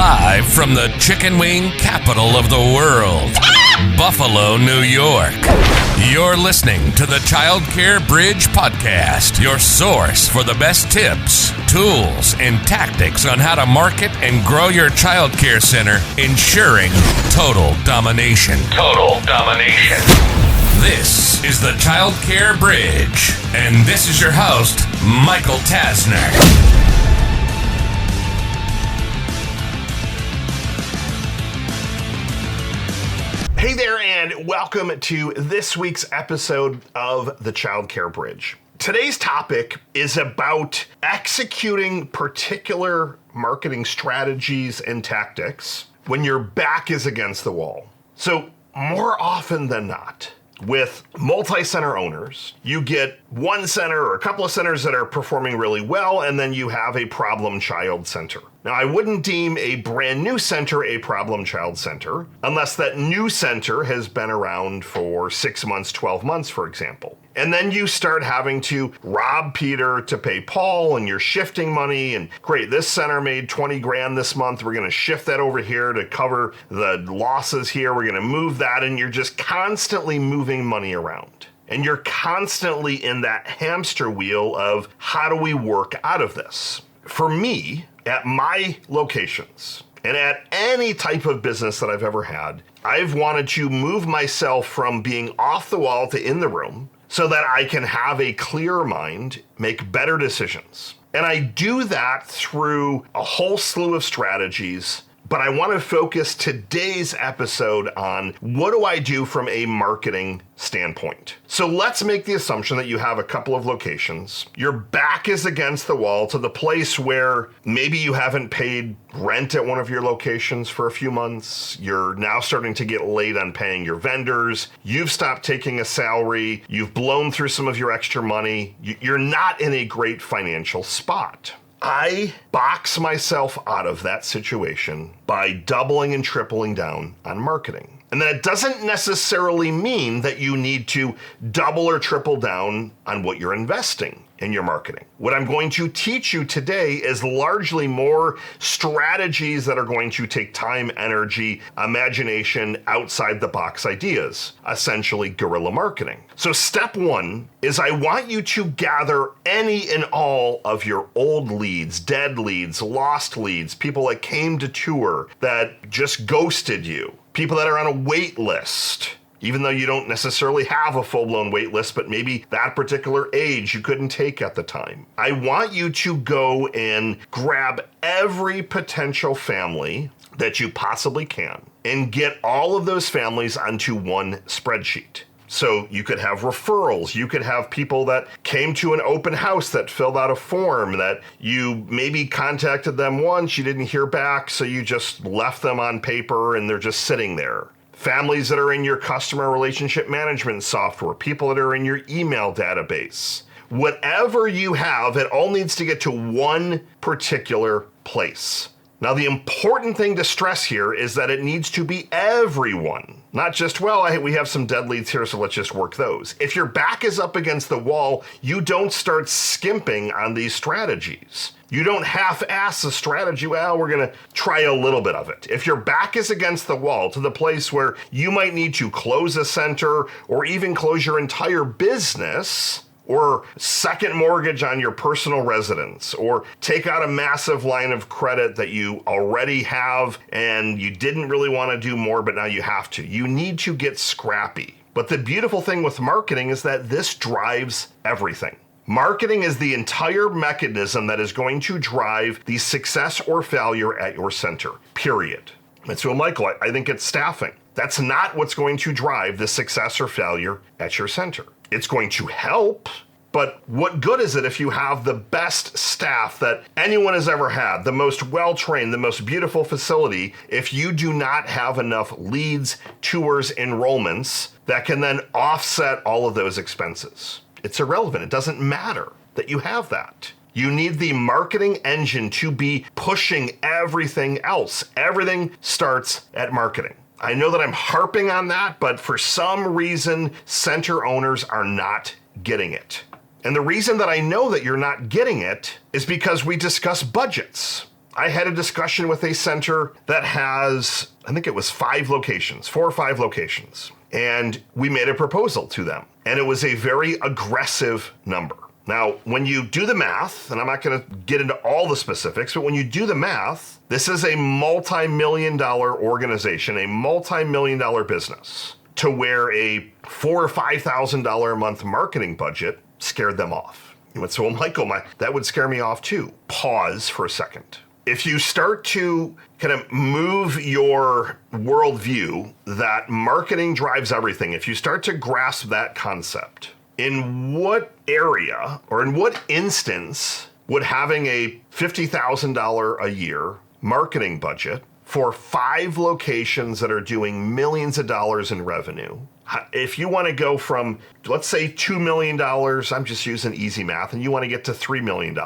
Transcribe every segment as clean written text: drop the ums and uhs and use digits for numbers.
Live from the chicken wing capital of the world, Buffalo, New York. You're listening to the Child Care Bridge Podcast, your source for the best tips, tools, and tactics on how to market and grow your child care center, ensuring total domination. Total domination. This is the Child Care Bridge, and this is your host, Michael Tasner. Hey there, and welcome to this week's episode of the Child Care Bridge. Today's topic is about executing particular marketing strategies and tactics when your back is against the wall. So, more often than not, with multi-center owners, you get one center or a couple of centers that are performing really well, and then you have a problem child center. Now, I wouldn't deem a brand new center a problem child center unless that new center has been around for 6 months, 12 months, for example. And then you start having to rob Peter to pay Paul, and you're shifting money, and great, this center made 20 grand this month. We're going to shift that over here to cover the losses here. We're going to move that, and you're just constantly moving money around. And you're constantly in that hamster wheel of how do we work out of this? For me, at my locations, and at any type of business that I've ever had, I've wanted to move myself from being off the wall to in the room so that I can have a clearer mind, make better decisions. And I do that through a whole slew of strategies, but I want to focus today's episode on what do I do from a marketing standpoint. So let's make the assumption that you have a couple of locations. Your back is against the wall to the place where maybe you haven't paid rent at one of your locations for a few months. You're now starting to get late on paying your vendors. You've stopped taking a salary. You've blown through some of your extra money. You're not in a great financial spot. I box myself out of that situation by doubling and tripling down on marketing. And that doesn't necessarily mean that you need to double or triple down on what you're investing in your marketing. What I'm going to teach you today is largely more strategies that are going to take time, energy, imagination, outside the box ideas, essentially guerrilla marketing. So step one is I want you to gather any and all of your old leads, dead leads, lost leads, people that came to tour that just ghosted you, people that are on a wait list, even though you don't necessarily have a full-blown wait list, but maybe that particular age you couldn't take at the time. I want you to go and grab every potential family that you possibly can and get all of those families onto one spreadsheet. So you could have referrals, you could have people that came to an open house that filled out a form that you maybe contacted them once, you didn't hear back, so you just left them on paper and they're just sitting there. Families that are in your customer relationship management software, people that are in your email database. Whatever you have, it all needs to get to one particular place. Now, the important thing to stress here is that it needs to be everyone. Not just, we have some dead leads here, so let's just work those. If your back is up against the wall, you don't start skimping on these strategies. You don't half-ass a strategy, we're gonna try a little bit of it. If your back is against the wall to the place where you might need to close a center or even close your entire business, or second mortgage on your personal residence, or take out a massive line of credit that you already have and you didn't really want to do more, but now you have to. You need to get scrappy. But the beautiful thing with marketing is that this drives everything. Marketing is the entire mechanism that is going to drive the success or failure at your center, period. And so, Michael, I think it's staffing. That's not what's going to drive the success or failure at your center. It's going to help, but what good is it if you have the best staff that anyone has ever had, the most well-trained, the most beautiful facility, if you do not have enough leads, tours, enrollments that can then offset all of those expenses? It's irrelevant. It doesn't matter that you have that. You need the marketing engine to be pushing everything else. Everything starts at marketing. I know that I'm harping on that, but for some reason, center owners are not getting it. And the reason that I know that you're not getting it is because we discuss budgets. I had a discussion with a center that has, I think it was 5 locations, 4 or 5 locations. And we made a proposal to them. And it was a very aggressive number. Now, when you do the math, and I'm not going to get into all the specifics, but when you do the math, this is a multi-million-dollar organization, a multi-million-dollar business, to where a $4,000 or $5,000 a month marketing budget scared them off. You went, so Michael, that would scare me off too. Pause for a second. If you start to kind of move your worldview that marketing drives everything, if you start to grasp that concept, in what area or in what instance would having a $50,000 a year marketing budget for 5 locations that are doing millions of dollars in revenue, if you want to go from, let's say, $2 million, I'm just using easy math, and you want to get to $3 million,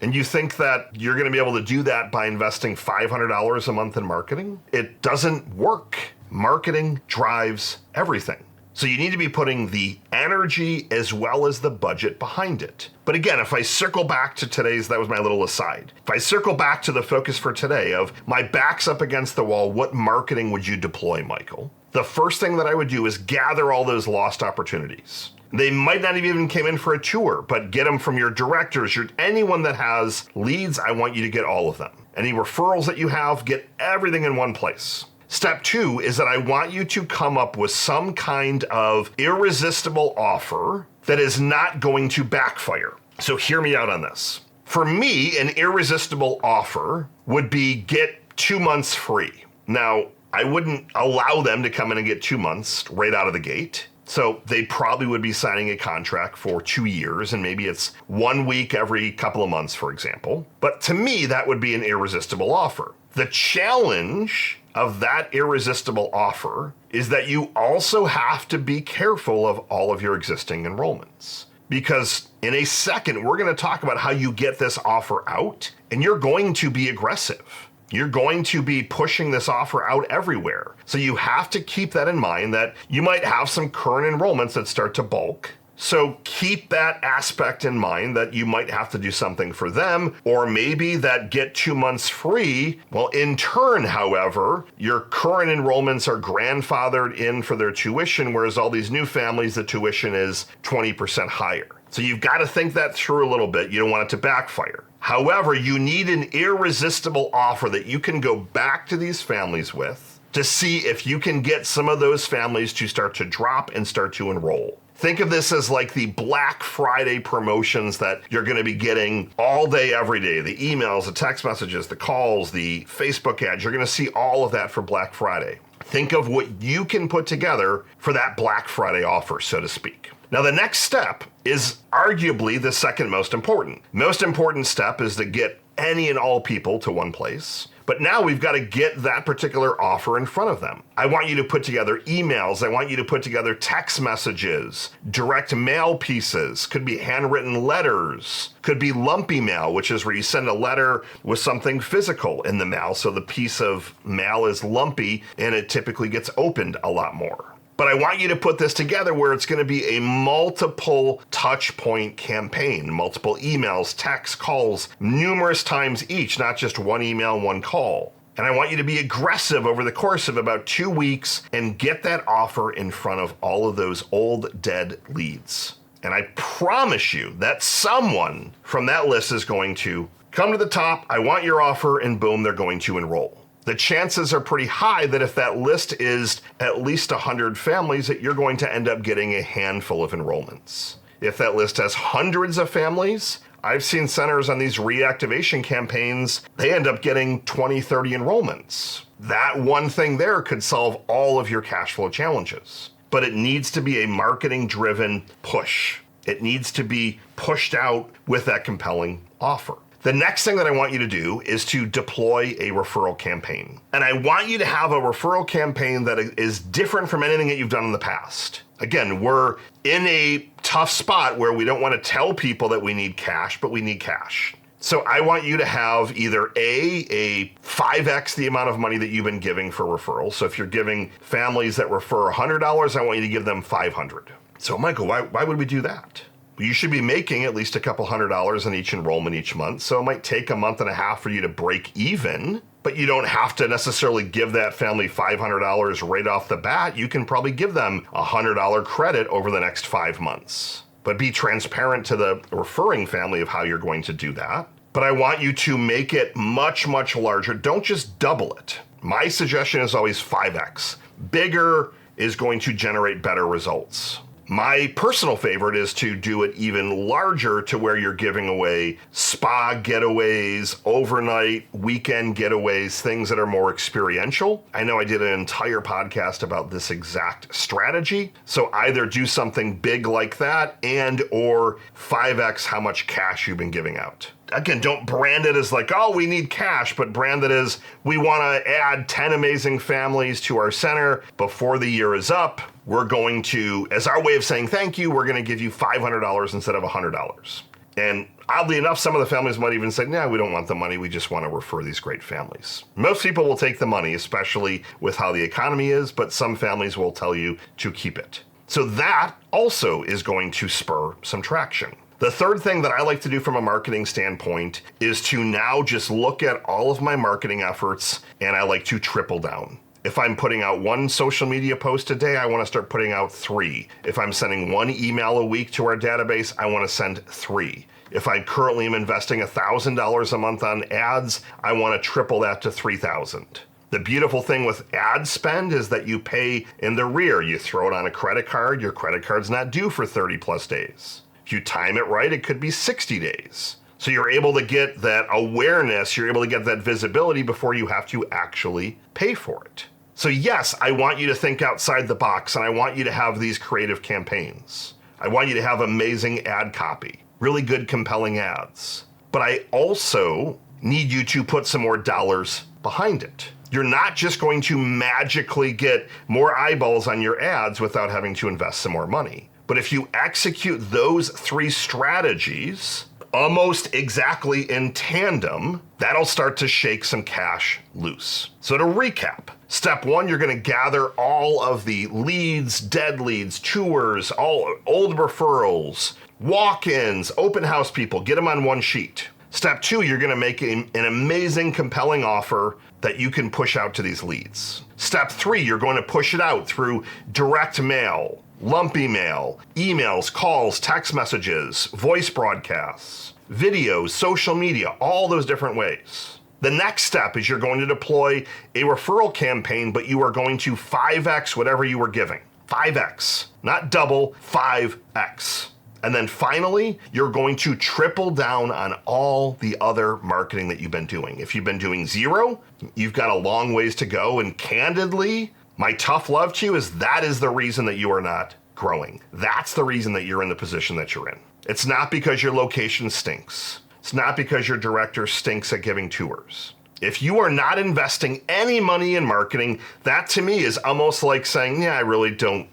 and you think that you're going to be able to do that by investing $500 a month in marketing, it doesn't work. Marketing drives everything. So you need to be putting the energy as well as the budget behind it. But again, if I circle back to today's, that was my little aside. If I circle back to the focus for today of my back's up against the wall, what marketing would you deploy, Michael? The first thing that I would do is gather all those lost opportunities. They might not have even came in for a tour, but get them from your directors, anyone that has leads, I want you to get all of them. Any referrals that you have, get everything in one place. Step 2 is that I want you to come up with some kind of irresistible offer that is not going to backfire. So hear me out on this. For me, an irresistible offer would be get 2 months free. Now, I wouldn't allow them to come in and get 2 months right out of the gate. So they probably would be signing a contract for 2 years, and maybe it's 1 week every couple of months, for example. But to me, that would be an irresistible offer. The challenge of that irresistible offer is that you also have to be careful of all of your existing enrollments. Because in a second, we're going to talk about how you get this offer out, and you're going to be aggressive. You're going to be pushing this offer out everywhere. So you have to keep that in mind, that you might have some current enrollments that start to bulk. So keep that aspect in mind, that you might have to do something for them, or maybe that get 2 months free. Well, in turn, however, your current enrollments are grandfathered in for their tuition, whereas all these new families, the tuition is 20% higher. So you've got to think that through a little bit. You don't want it to backfire. However, you need an irresistible offer that you can go back to these families with to see if you can get some of those families to start to drop and start to enroll. Think of this as like the Black Friday promotions that you're going to be getting all day, every day. The emails, the text messages, the calls, the Facebook ads. You're going to see all of that for Black Friday. Think of what you can put together for that Black Friday offer, so to speak. Now, the next step is arguably the second most important. Most important step is to get any and all people to one place. But now we've got to get that particular offer in front of them. I want you to put together emails. I want you to put together text messages, direct mail pieces, could be handwritten letters, could be lumpy mail, which is where you send a letter with something physical in the mail. So the piece of mail is lumpy and it typically gets opened a lot more. But I want you to put this together where it's going to be a multiple touch point campaign, multiple emails, texts, calls, numerous times each, not just one email, one call. And I want you to be aggressive over the course of about 2 weeks and get that offer in front of all of those old dead leads. And I promise you that someone from that list is going to come to the top, I want your offer, and boom, they're going to enroll. The chances are pretty high that if that list is at least 100 families, that you're going to end up getting a handful of enrollments. If that list has hundreds of families, I've seen centers on these reactivation campaigns, they end up getting 20, 30 enrollments. That one thing there could solve all of your cash flow challenges. But it needs to be a marketing-driven push. It needs to be pushed out with that compelling offer. The next thing that I want you to do is to deploy a referral campaign. And I want you to have a referral campaign that is different from anything that you've done in the past. Again, we're in a tough spot where we don't want to tell people that we need cash, but we need cash. So I want you to have either a 5x the amount of money that you've been giving for referrals. So if you're giving families that refer $100, I want you to give them $500. So Michael, why would we do that? you should be making at least a couple $100 in each enrollment each month. So it might take a month and a half for you to break even, but you don't have to necessarily give that family $500 right off the bat. You can probably give them a $100 credit over the next 5 months. But be transparent to the referring family of how you're going to do that. But I want you to make it much, much larger. Don't just double it. My suggestion is always 5x. Bigger is going to generate better results. My personal favorite is to do it even larger to where you're giving away spa getaways, overnight, weekend getaways, things that are more experiential. I know I did an entire podcast about this exact strategy. So either do something big like that and or 5x how much cash you've been giving out. Again, don't brand it as like, oh, we need cash, but brand it as we want to add 10 amazing families to our center before the year is up. We're going to, as our way of saying thank you, we're going to give you $500 instead of $100. And oddly enough, some of the families might even say, nah, we don't want the money. We just want to refer these great families. Most people will take the money, especially with how the economy is, but some families will tell you to keep it. So that also is going to spur some traction. The third thing that I like to do from a marketing standpoint is to now just look at all of my marketing efforts and I like to triple down. If I'm putting out 1 social media post a day, I want to start putting out 3. If I'm sending 1 email a week to our database, I want to send 3. If I currently am investing $1,000 a month on ads, I want to triple that to $3,000. The beautiful thing with ad spend is that you pay in the rear. You throw it on a credit card, your credit card's not due for 30 plus days. If you time it right, it could be 60 days. So you're able to get that awareness, you're able to get that visibility before you have to actually pay for it. So yes, I want you to think outside the box and I want you to have these creative campaigns. I want you to have amazing ad copy, really good, compelling ads. But I also need you to put some more dollars behind it. You're not just going to magically get more eyeballs on your ads without having to invest some more money. But if you execute those 3 strategies almost exactly in tandem, that'll start to shake some cash loose. So to recap, step 1, you're going to gather all of the leads, dead leads, tours, all old referrals, walk-ins, open house people, get them on one sheet. Step 2, you're going to make an amazing, compelling offer that you can push out to these leads. Step 3, you're going to push it out through direct mail, lump email, emails, calls, text messages, voice broadcasts, videos, social media, all those different ways. The next step is you're going to deploy a referral campaign, but you are going to 5x whatever you were giving. 5x, not double, 5x. And then finally, you're going to triple down on all the other marketing that you've been doing. If you've been doing 0, you've got a long ways to go. And candidly, my tough love to you is that is the reason that you are not growing. That's the reason that you're in the position that you're in. It's not because your location stinks. It's not because your director stinks at giving tours. If you are not investing any money in marketing, that to me is almost like saying, yeah, I really don't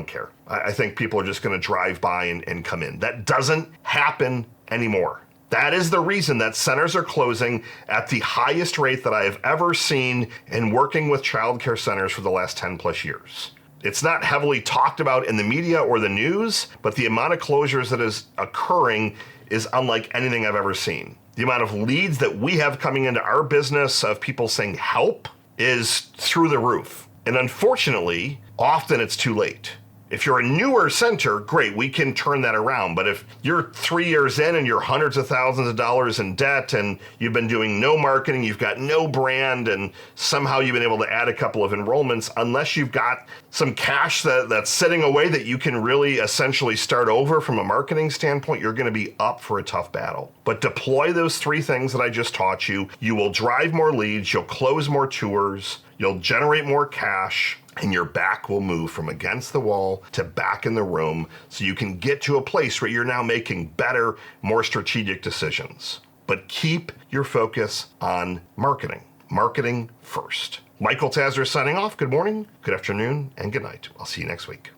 care. I think people are just going to drive by and come in. That doesn't happen anymore. That is the reason that centers are closing at the highest rate that I have ever seen in working with childcare centers for the last 10 plus years. It's not heavily talked about in the media or the news, but the amount of closures that is occurring is unlike anything I've ever seen. The amount of leads that we have coming into our business of people saying help is through the roof. And unfortunately, often it's too late. If you're a newer center, great, we can turn that around. But if you're 3 years in and you're hundreds of thousands of dollars in debt and you've been doing no marketing, you've got no brand, and somehow you've been able to add a couple of enrollments, unless you've got some cash that's sitting away that you can really essentially start over from a marketing standpoint, you're going to be up for a tough battle. But deploy those 3 things that I just taught you. You will drive more leads, you'll close more tours, you'll generate more cash, and your back will move from against the wall to back in the room so you can get to a place where you're now making better, more strategic decisions. But keep your focus on marketing. Marketing first. Michael Tasner signing off. Good morning, good afternoon, and good night. I'll see you next week.